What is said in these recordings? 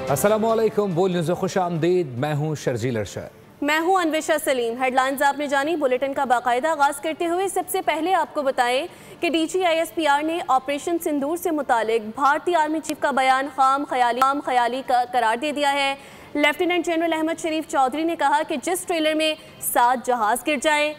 अस्सलामुअलैकुम, बोल न्यूज़ में खुश आमदीद। मैं हूँ शर्जील अरशद। मैं हूं अन्वेषा सलीम। हेडलाइंस आपने जानी। बुलेटिन का बाकायदा आगाज करते हुए सबसे पहले आपको बताएं कि DGISPR ने ऑपरेशन सिंदूर से मुतालिक भारतीय आर्मी चीफ का बयान खाम ख्याली का करार दे दिया है। लेफ्टिनेंट जनरल अहमद शरीफ चौधरी ने कहा कि जिस ट्रेलर में 7 जहाज गिर जाएं,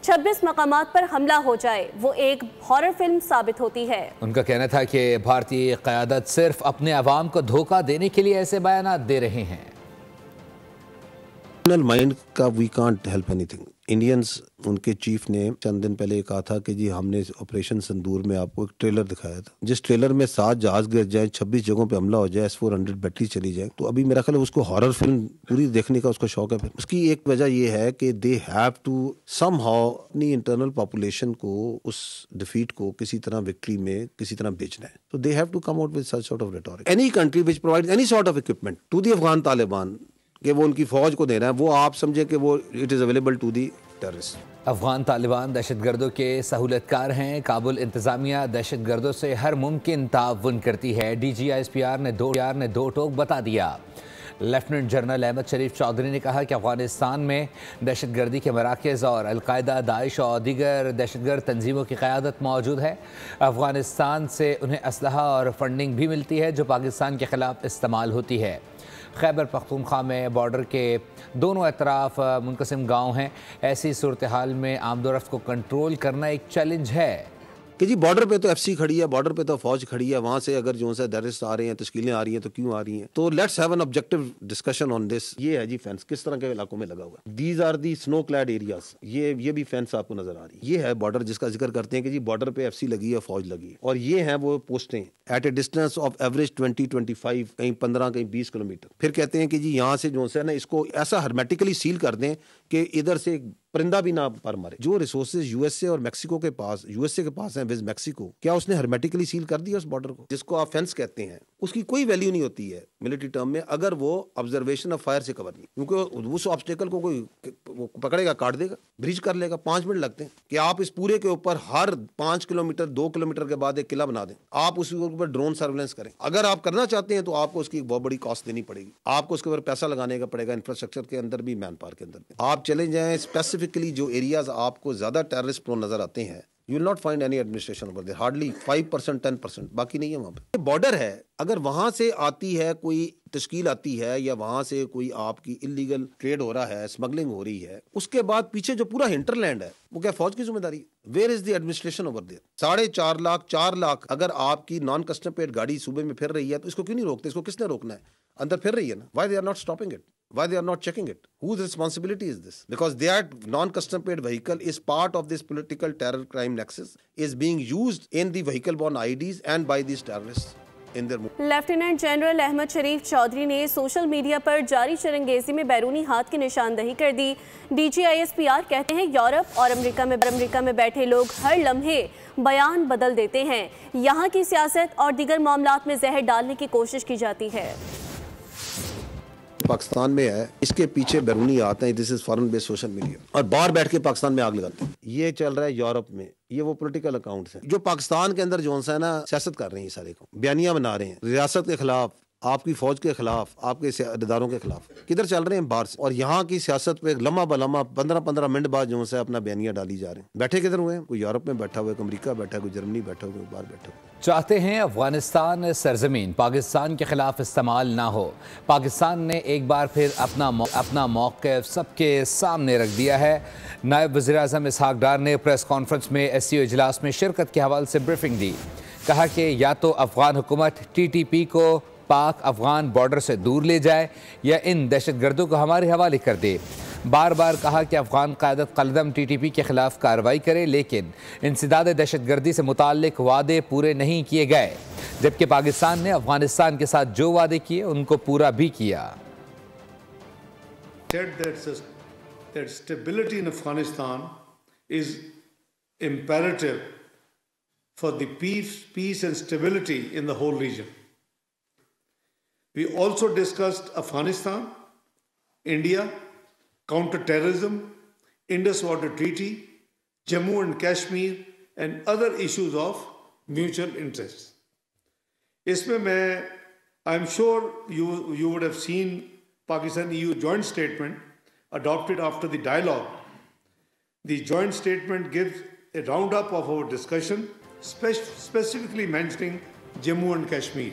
26 मकामात पर हमला हो जाए, वो एक हॉरर फिल्म साबित होती है। उनका कहना था कि भारतीय क़यादत सिर्फ अपने अवाम को धोखा देने के लिए ऐसे बयान दे रहे हैं। माइंड का we can't help anything. Indians, उनके चीफ ने चंद दिन पहले कहा था कि जी हमने ऑपरेशन सिंदूर में आपको एक ट्रेलर दिखाया था, जिस ट्रेलर में 7 जहाज गिर जाए, 26 जगहों पे हमला हो जाए, S-400 बैटरी चली जाए। तो अभी मेरा ख्याल है उसको हॉरर फिल्म पूरी देखने का उसका शौक है। फिर उसकी एक वजह यह है कि दे हैव टू समहाउ अपनी इंटरनल पॉपुलेशन को उस डिफीट को किसी तरह विक्ट्री में किसी तरह बेचना है। तो they have to come out with such sort of rhetoric. Any country which provides any sort of equipment to the Afghan Taliban कि वो उनकी फौज को देना है, वो आप समझे कि वो it is available to the terrorist. Afghan Taliban दहशतगर्दों के सहूलतकार हैं। काबुल इंतजामिया दहशतगर्दों से हर मुमकिन ताउन करती है। DGISPR ने दो टोक बता दिया। लेफ्टिनेंट जनरल अहमद शरीफ चौधरी ने कहा कि अफगानिस्तान में दहशतगर्दी के मराकज़ और अलकायदा, दाइश और दीगर दहशतगर्द तंजीमों की क़यादत मौजूद है। अफगानिस्तान से उन्हें असलहा और फंडिंग भी मिलती है जो पाकिस्तान के ख़िलाफ़ इस्तेमाल होती है। खैबर पख्तूनख्वा में बॉर्डर के दोनों अतराफ मुनक़सिम गाँव हैं। ऐसी सूरत हाल में आमदोरफ्त को कंट्रोल करना एक चैलेंज है कि जी बॉर्डर पे तो FC खड़ी है, बॉर्डर पे तो फौज खड़ी है, वहाँ से अगर जो है टेररिस्ट आ रहे हैं, तश्कीलें आ रही हैं, तो क्यों आ रही हैं? तो let's have an objective discussion on this. ये है जी फेंस किस तरह के इलाकों में लगा हुआ है। These are the snow clad areas. ये भी फेंस आपको नजर आ रही है। ये है बॉर्डर जिसका जिक्र करते हैं कि जी बॉर्डर पे FC लगी है, फौज लगी है, और ये है वो पोस्टें at a distance of average 20-25, कहीं 15, कहीं 20 किलोमीटर। फिर कहते हैं कि जी यहाँ से जो है ना इसको ऐसा हर्मेटिकली सील कर दें कि इधर से परिंदा भी ना पर मारे। जो रिसोर्सेज USA और मेक्सिको के पास, USA के पास हैं विद मेक्सिको, क्या उसने हर्मेटिकली सील कर दिया उस बॉर्डर को? जिसको आप फेंस कहते हैं, उसकी कोई वैल्यू नहीं होती है मिलिट्री टर्म में अगर वो ऑब्जर्वेशन ऑफ फायर से कवर नहीं, क्योंकि उस ऑब्स्टेकल को कोई वो पकड़ेगा, काट देगा, ब्रीच कर लेगा। 5 मिनट लगते हैं कि आप इस पूरे के ऊपर हर 5 किलोमीटर 2 किलोमीटर के बाद एक किला बना दें। आप उसके ऊपर ड्रोन सर्वेलेंस करें। अगर आप करना चाहते हैं तो आपको उसकी बहुत बड़ी कॉस्ट देनी पड़ेगी, आपको उसके ऊपर पैसा लगाने का पड़ेगा, इंफ्रास्ट्रक्चर के अंदर भी, मैन पावर के अंदर भी। आप चले जाएं स्पेसिफिकली जो एरियाज आपको ज्यादा टेररिस्ट प्रोन नजर आते हैं, you will not find any administration over there, hardly 5%, 10%, बाकी नहीं है वहां पे। बॉर्डर है, अगर वहां से आती है कोई तश्कील आती है या वहां से कोई आपकी इलीगल ट्रेड हो रहा है, स्मगलिंग हो रही है, उसके बाद पीछे जो पूरा हिंटरलैंड है वो क्या फौज की जिम्मेदारी है? Where is the administration over there? 4.5 lakh 4 lakh अगर आपकी नॉन कस्टम पेड गाड़ी सूबे में फिर रही है तो इसको क्यों नहीं रोकते? इसको किसने रोकना है? अंदर फिर रही है ना। Why they are not stopping it? Why they are not checking it? Whose responsibility is this? Because that non-custom paid vehicle is part of this political terror crime nexus, is being used in the vehicle-borne IDs and by these terrorists. Lieutenant general Ahmed Sharif Chaudhry ने social media पर जारी चरंगेजी में बैरूनी हाथ की निशानदही कर दी। DGISPR कहते हैं यूरोप और अमेरिका में बैठे लोग हर लम्हे बयान बदल देते हैं। यहाँ की सियासत और दीगर मामलात में जहर डालने की कोशिश की जाती है। पाकिस्तान में है, इसके पीछे बैरूनी आते हैं, this is foreign based social media, और बाहर बैठ के पाकिस्तान में आग लगाते हैं। ये चल रहा है यूरोप में, ये वो पॉलिटिकल अकाउंट्स हैं जो पाकिस्तान के अंदर जो है ना सियासत कर रहे हैं, सारे को बयानियां बना रहे हैं रियासत के खिलाफ, आपकी फौज के खिलाफ, आपके इदारों के खिलाफ। किधर चल रहे हैं? बाहर से। और यहाँ की सियासत पे लम्हा बलम्हा 15-15 मिनट बाद जो है अपना बयानियां डाली जा रहे हैं। बैठे किधर हुए हैं? कोई यूरोप में बैठा हुआ है, कोई अमेरिका बैठा है, कोई जर्मनी बैठा हुआ है, बाहर बैठा हुआ है। चाहते हैं अफगानिस्तान सरजमीन पाकिस्तान के खिलाफ इस्तेमाल ना हो। पाकिस्तान ने एक बार फिर अपना मौक़िफ़ सबके सामने रख दिया है। नायब वज़ीर-ए-आज़म इसहाक़ डार ने प्रेस कॉन्फ्रेंस में SCO इजलास में शिरकत के हवाले से ब्रीफिंग दी। कहा कि या तो अफगान हुकूमत TTP को पाक अफगान बॉर्डर से दूर ले जाए या इन दहशतगर्दों को हमारे हवाले कर दे। बार बार कहा कि अफगान क़यादत कलदम TTP के खिलाफ कार्रवाई करे, लेकिन इंसदाद दहशतगर्दी से मुताल्लिक वादे पूरे नहीं किए गए, जबकि पाकिस्तान ने अफगानिस्तान के साथ जो वादे किए उनको पूरा भी किया। That stability in Afghanistan is imperative for the peace and stability in the whole region. We also discussed Afghanistan, India, counter-terrorism, Indus Water Treaty, Jammu and Kashmir, and other issues of mutual interest. इसमें मैं I'm sure you would have seen Pakistan-EU joint statement adopted after the dialogue. The joint statement gives a roundup of our discussion, specifically mentioning Jammu and Kashmir.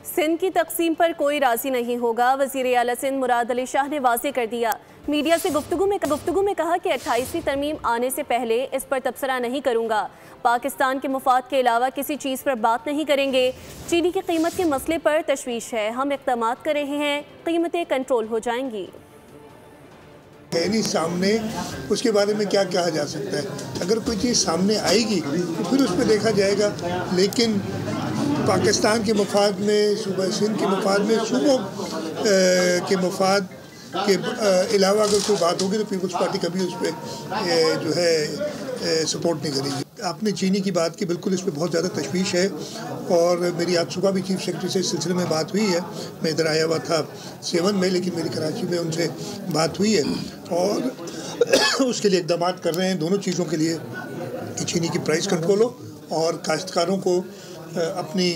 Sindh की तकसीम पर कोई राजी नहीं होगा, वज़ीर आला सिंध मुराद अली शाह ने वाज़ेह कर दिया। मीडिया से गुफ्तगू में कहा कि 28वीं तरमीम आने से पहले इस पर तबसरा नहीं करूंगा। पाकिस्तान के मुफाद के अलावा किसी चीज़ पर बात नहीं करेंगे। चीनी की कीमत के मसले पर तशवीश है, हम इक़दामात कर रहे हैं, कीमतें कंट्रोल हो जाएंगी। नहीं सामने उसके बारे में क्या कहा जा सकता है? अगर कोई चीज़ सामने आएगी तो फिर उस पर देखा जाएगा, लेकिन पाकिस्तान के मफाद में, सूबा सिंध के मफाद में, सूबों के मफाद के अलावा अगर कोई बात होगी तो पीपल्स पार्टी कभी उस पर जो है सपोर्ट नहीं करेगी। आपने चीनी की बात की, बिल्कुल इस पर बहुत ज़्यादा तशवीश है और मेरी आज सुबह भी चीफ सेक्रेटरी से इस सिलसिले में बात हुई है। मैं इधर आया हुआ था 7 में, लेकिन मेरी कराची में उनसे बात हुई है और उसके लिए इक़दाम कर रहे हैं, दोनों चीज़ों के लिए कि चीनी की प्राइस कंट्रोल हो और काश्तकारों को अपनी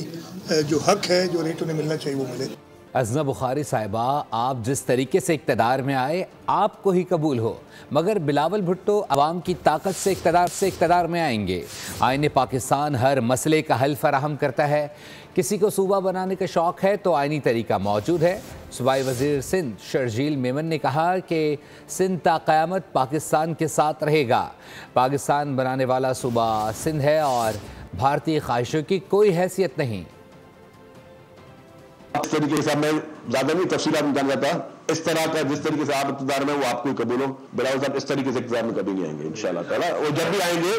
जो हक है, जो रेट उन्हें मिलना चाहिए वो मिले। अज़ना बुखारी साहिबा, आप जिस तरीके से इक़्तिदार में आए आपको ही कबूल हो, मगर बिलावल भुट्टो अवाम की ताकत से इक़्तिदार में आएंगे। आईने पाकिस्तान हर मसले का हल फराहम करता है। किसी को सूबा बनाने का शौक़ है तो आइनी तरीका मौजूद है। सूबाई वज़ीर सिंध शर्जील मेमन ने कहा कि सिंध ता क़यामत पाकिस्तान के साथ रहेगा। पाकिस्तान बनाने वाला सूबा सिंध है और भारतीय ख्वाहिशों की कोई हैसियत नहीं। इस तरीके से मैं ज़्यादा नहीं तफसीलात में जान जाता, इस तरह का जिस तरीके से आप इक़्तिदार में वो आपको कबूल हो। बिलावल साहब इस तरीके से इक़्तिदार में कभी नहीं आएंगे इंशाअल्लाह ताला। वो जब भी आएंगे,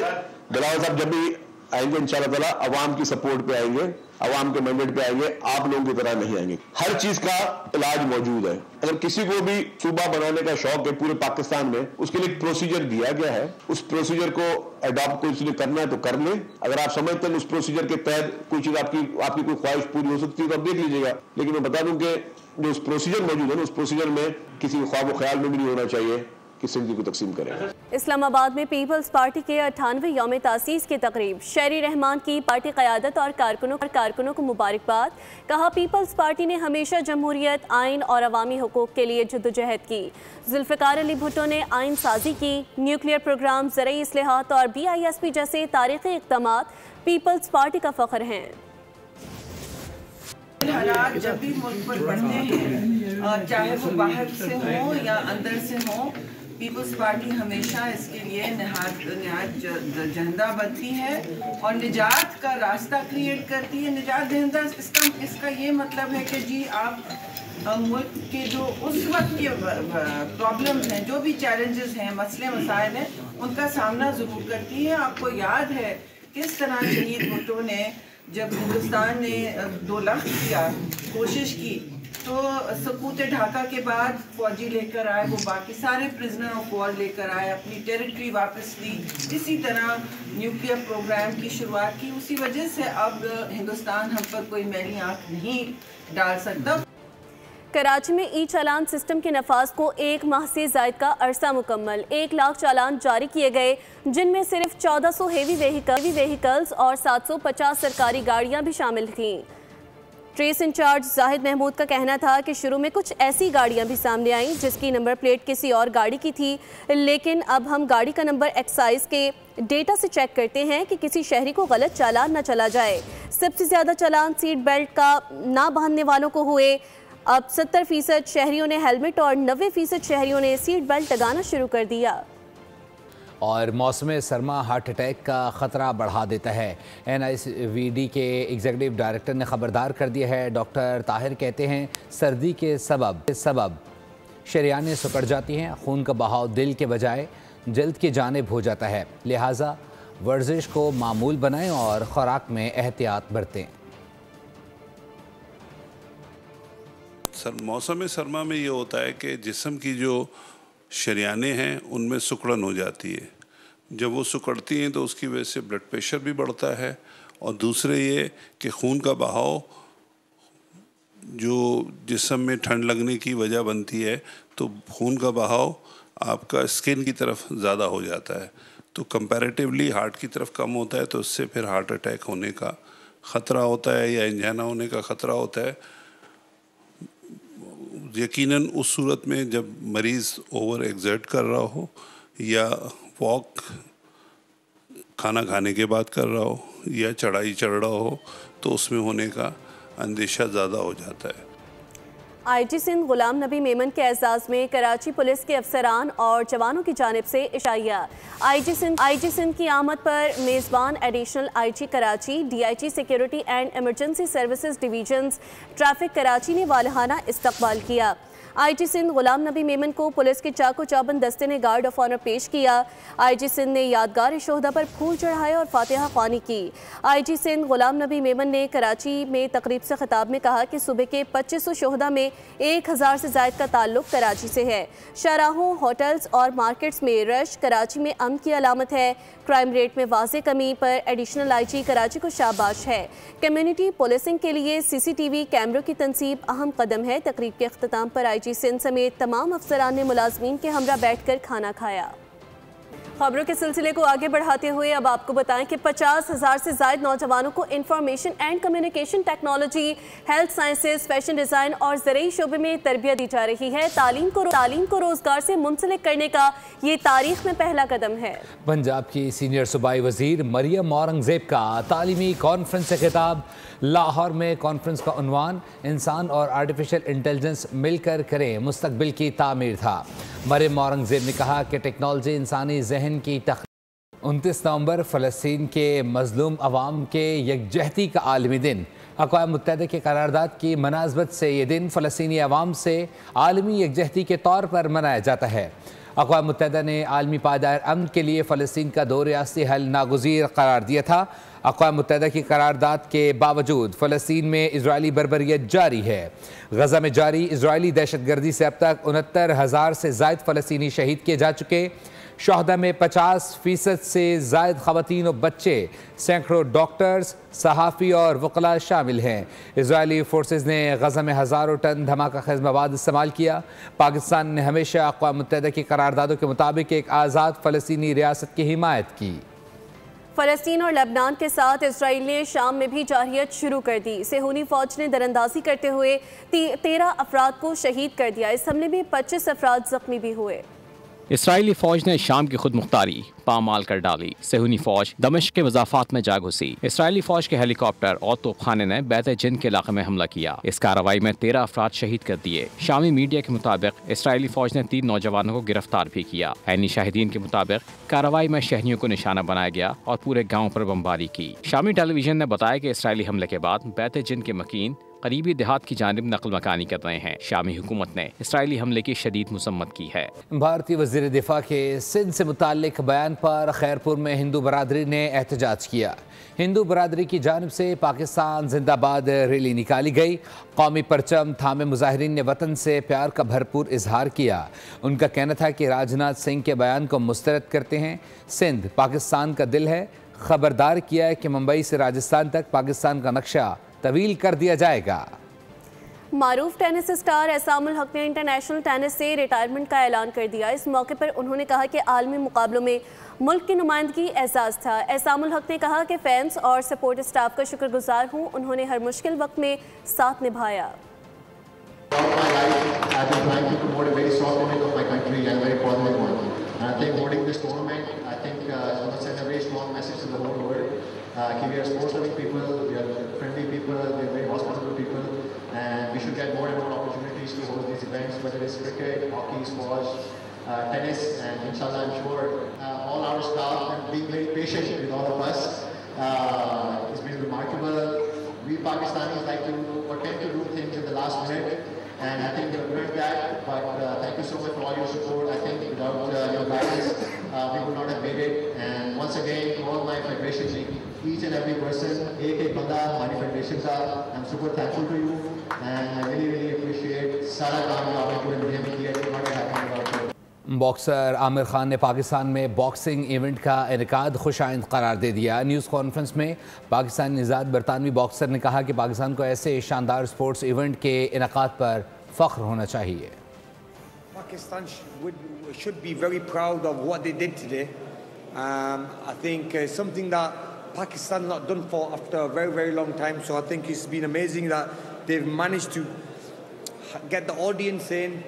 बिलावल साहब जब भी आएंगे इंशाअल्लाह ताला अवाम की सपोर्ट पे आएंगे, अवाम के मैंडेट पे आएंगे, आप लोगों की तरह नहीं आएंगे। हर चीज़ का इलाज मौजूद है। अगर किसी को भी सूबा बनाने का शौक है पूरे पाकिस्तान में, उसके लिए प्रोसीजर दिया गया है, उस प्रोसीजर को अडॉप्ट कोई इसलिए करना है तो कर ले। अगर आप समझते हैं उस प्रोसीजर के तहत कोई चीज़ आपकी कोई ख्वाहिश पूरी हो सकती है तो आप देख लीजिएगा। लेकिन मैं बता दूं कि जो उस प्रोसीजर मौजूद है ना, उस प्रोसीजर में किसी ख्वाब ख्याल में भी नहीं होना चाहिए कि सिंध को तकसीम करें। इस्लामाबाद में पीपल्स पार्टी के 98वें यौम तासीस की तकरीब, शहरी रहमान की पार्टी क़यादत और कारकुनों को मुबारकबाद। कहा पीपल्स पार्टी ने हमेशा जमहूरियत, आइन और अवामी हुकूक के लिए जद्दोजहद की। जुल्फ़िकार अली भुट्टो ने आइन साजी की। न्यूक्लियर प्रोग्राम, ज़रई इस्लाहात और BISP जैसे तारीख़ी इक़दामात पीपल्स पार्टी का फ़ख्र हैं। हालात जब भी मुल्क पर बढ़ते हैं, चाहे वो बाहर से हो या अंदर से हो, पीपल्स पार्टी हमेशा इसके लिए निहायत जहदा बनती है और निजात का रास्ता क्रिएट करती है। निजात दहिंदा इसका ये मतलब है कि जी आप मुल्क के जो उस वक्त के प्रॉब्लम्स हैं, जो भी चैलेंजेस हैं, मसले मसाइल हैं, उनका सामना ज़रूर करती है। आपको याद है किस तरह शहीद भुट्टो ने जब हिंदुस्तान ने 2 लाख किया, कोशिश की, तो सकूत ढाका के बाद फौजी लेकर आए, वो बाकी सारे प्रिजनर ऑफ वॉर लेकर आए, अपनी टेरिटरी वापस ली। इसी तरह न्यूक्लियर प्रोग्राम की शुरुआत की। उसी वजह से अब हिंदुस्तान हम पर कोई मैली आँख नहीं डाल सकता। कराची में ई चालान सिस्टम के नफाज को 1 माह से ज़ायद का अरसा मुकम्मल। 1 लाख चालान जारी किए गए, जिनमें सिर्फ 1400 हेवी व्हीकल्स और 750 सरकारी गाड़ियां भी शामिल थीं। ट्रेस इंचार्ज जाहिद महमूद का कहना था कि शुरू में कुछ ऐसी गाड़ियां भी सामने आईं जिसकी नंबर प्लेट किसी और गाड़ी की थी, लेकिन अब हम गाड़ी का नंबर एक्साइज के डेटा से चेक करते हैं कि किसी शहरी को गलत चालान न चला जाए। सबसे ज़्यादा चालान सीट बेल्ट का ना बांधने वालों को हुए। अब 70% शहरियों ने हेलमेट और 90% शहरियों ने सीट बेल्ट लगाना शुरू कर दिया। और मौसम सरमा हार्ट अटैक का ख़तरा बढ़ा देता है। NICVD के एग्जीक्यूटिव डायरेक्टर ने ख़बरदार कर दिया है। डॉक्टर ताहिर कहते हैं सर्दी के सबब शरियानें सिकुड़ जाती हैं, खून का बहाव दिल के बजाय जल्द की जानिब हो जाता है, लिहाजा वर्जिश को मामूल बनाएं और खुराक में एहतियात बरतें। मौसम सरमा में ये होता है कि जिस्म की जो शरियानें हैं उनमें सिकुड़न हो जाती है। जब वो सिकुड़ती हैं तो उसकी वजह से ब्लड प्रेशर भी बढ़ता है और दूसरे ये कि खून का बहाव जो जिस्म में ठंड लगने की वजह बनती है, तो खून का बहाव आपका स्किन की तरफ ज़्यादा हो जाता है, तो कंपैरेटिवली हार्ट की तरफ कम होता है, तो उससे फिर हार्ट अटैक होने का ख़तरा होता है या एंजाइना होने का ख़तरा होता है। यकीनन उस सूरत में जब मरीज़ ओवर एक्सर्ट कर रहा हो या वॉक खाना खाने के बाद कर रहा हो या चढ़ाई चढ़ रहा हो तो उसमें होने का अंदेशा ज़्यादा हो जाता है। आईजी सिंध गुलाम नबी मेमन के एजाज़ में कराची पुलिस के अफसरान और जवानों की जानिब से इशाइया। आईजी सिंध की आमद पर मेज़बान additional IG Karachi, DIG security and emergency services divisions traffic Karachi ने वालहाना इस्तकबाल किया। आईजी सिंध गुलाम नबी मेमन को पुलिस के चाको चाबंद दस्ते ने गार्ड ऑफ ऑनर पेश किया। आईजी सिंध ने यादगार शोहदा पर फूल चढ़ाए और फातिहा ख्वानी की। आईजी सिंध गुलाम नबी मेमन ने कराची में तकरीब से खिताब में कहा कि सुबह के 2500 शोहदा में 1000 से ज़ायद का ताल्लुक कराची से है। शाहराहों, होटल्स और मार्केट्स में रश कराची में अमन की अलामत है। क्राइम रेट में वाज़े कमी पर एडिशनल आईजी कराची को शाबाश है। कम्युनिटी पुलिसिंग के लिए सीसीटीवी कैमरों की तनसीब अहम कदम है। तकरीब के अख्ताम पर आईजी सिंध समेत तमाम अफसरान ने मुलाजमीन के हमरा बैठकर खाना खाया। खबरों के सिलसिले को आगे बढ़ाते हुए अब आपको बताएं कि 50,000 से ज़ायद नौजवानों को information and communication technology, health sciences, fashion design और ज़रूरी शोबे में तरबियत दी जा रही है। तालीम को रोज़गार से मुंसलिक करने का ये तारीख में पहला कदम है। पंजाब की सीनियर सूबाई वज़ीर मरियम औरंगज़ेब का तालीमी कॉन्फ्रेंस से खिताब। लाहौर में कॉन्फ्रेंस का उन्वान इंसान और आर्टिफिशियल इंटेलिजेंस मिलकर करें मुस्तकबिल की तामीर था। मरियम औरंगज़ेब ने कहा कि टेक्नोलॉजी इंसानी जहन की 29 नवंबर फ़लस्तीन के मज़लूम अवाम के यकजहती का आलमी दिन। अक़वाम मुत्तहिदा के करारदाद की मुनासबत से ये दिन फ़लस्तीनी अवाम से आलमी यकजहती के तौर पर मनाया जाता है। अक़वाम मुत्तहिदा ने आलमी पायदार अमन के लिए फ़लस्तीन का दो रियासती हल नागुज़ीर करार दिया था। अक़वाम मुत्तहिदा की करारदाद के बावजूद फ़लस्तीन में इजरायली बर्बरियत जारी है। गज़ा में जारी इजरायली दहशतगर्दी से अब तक 69,000 से ज़ायद फ़लस्तीनी शहीद किए जा चुके। शोहदा में 50% से ज़ायद ख़वातीन और बच्चे, सैकड़ों डॉक्टर्स, सहाफ़ी और वकला शामिल हैं। इजरायली फोर्सेस ने गज़ा में हज़ारों टन धमाका खेज़ मवाद इस्तेमाल किया। पाकिस्तान ने हमेशा अक़वाम मुत्तहिदा की करारदादों के मुताबिक एक आज़ाद फ़लस्तीनी रियासत की हिमायत की। फ़लस्तीन और लेबनान के साथ इसराइल ने शाम में भी जारहियत शुरू कर दी। सेहूनी फ़ौज ने दरअंदाजी करते हुए 13 अफराद को शहीद कर दिया। इस हमले में 25 अफराद ज़ख्मी भी हुए। इसराइली फ़ौज ने शाम की खुद मुख्तारी पामाल कर डाली। सेहूनी फ़ौज दमिश्क के वज़ाफ़ात में जा घुसी। इसराइली फ़ौज के हेलीकॉप्टर और तोपखाने ने बैत जिन के इलाके में हमला किया। इस कार्रवाई में 13 अफराद शहीद कर दिए। शामी मीडिया के मुताबिक इसराइली फ़ौज ने 3 नौजवानों को गिरफ्तार भी किया। ऐनी शाहिदीन के मुताबिक कार्रवाई में शहरियों को निशाना बनाया गया और पूरे गाँव पर बमबारी की। शामी टेलीविजन ने बताया कि इसराइली हमले के बाद बैत जिन के मकीन करीबी देहात की जानिब नकल मकानी कर रहे हैं। शामी हुकूमत ने इसराइली हमले की शदीद मुसम्मत की है। भारतीय वज़ीर दिफा के सिंध से मुताल्लिक बयान पर खैरपुर में हिंदू बरादरी ने एहतजाज किया। हिंदू बरादरी की जानिब से पाकिस्तान जिंदाबाद रैली निकाली गई। कौमी परचम थामे मुजाहिरीन ने वतन से प्यार का भरपूर इजहार किया। उनका कहना था कि राजनाथ सिंह के बयान को मुस्तरद करते हैं। सिंध पाकिस्तान का दिल है। खबरदार किया है कि मुंबई से राजस्थान तक पाकिस्तान का नक्शा तवील कर दिया जाएगा। मारूफ टेनिस स्टार एहसामुल हक ने इंटरनेशनल टेनिस से रिटायरमेंट का ऐलान कर दिया। इस मौके पर उन्होंने कहा कि आलमी मुकाबलों में मुल्क की नुमाइंदगी एजाज़ था। एहसामुल हक ने कहा कि फैंस और सपोर्ट स्टाफ का शुक्रगुजार हूँ। उन्होंने हर मुश्किल वक्त में साथ निभाया। We are sports-loving people, we are friendly people, we are very hospitable people, and we should get more and more opportunities to host these events, whether it's cricket, hockey, squash, tennis, and inshallah I'm sure all our staff and being very patient with all of us. It's been remarkable. We Pakistanis like to attempt to do things in the last minute, and I think we've learned that, but thank you so much for all your support. I think without your guidance, we would not have made it, and once again to all my federation league, each and every person, एक बंदा हमारी federation का, I'm super thankful to you and I really appreciate सारा काम जो आपने पूरे दुनिया में किया है। what happened about it. Boxer Aamir Khan ने पाकिस्तान में बॉक्सिंग इवेंट का इनेकाद खुशाइंद करार दे दिया। न्यूज़ कॉन्फ्रेंस में पाकिस्तानी निजात बरतानवी बॉक्सर ने कहा कि पाकिस्तान को ऐसे शानदार स्पोर्ट्स इवेंट के इनेकाद पर फ़ख्र होना चाहिए। Pakistan should be very proud of what they did today. I think something that Pakistan not done for after a very long time, so I think it's been amazing that they've managed to get the audience in,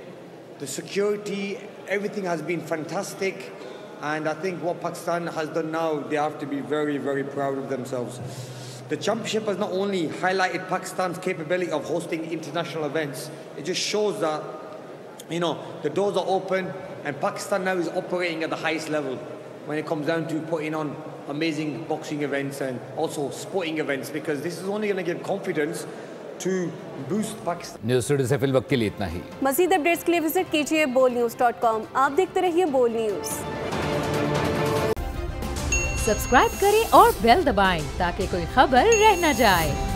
the security, everything has been fantastic. And I think what Pakistan has done now, they have to be very, very proud of themselves. The championship has not only highlighted Pakistan's capability of hosting international events, it just shows that, you know, the doors are open and Pakistan now is operating at the highest level when it comes down to putting on amazing boxing events and also sporting events, because this is only going to give confidence to boost Pakistan. News studio से fill वक्त के लिए इतना ही। मज़ीद updates के लिए visit कीजिए bolnews.com। आप देखते रहिए बोल न्यूज़। सब्सक्राइब करें और बेल दबाएं ताकि कोई खबर रह न जाए।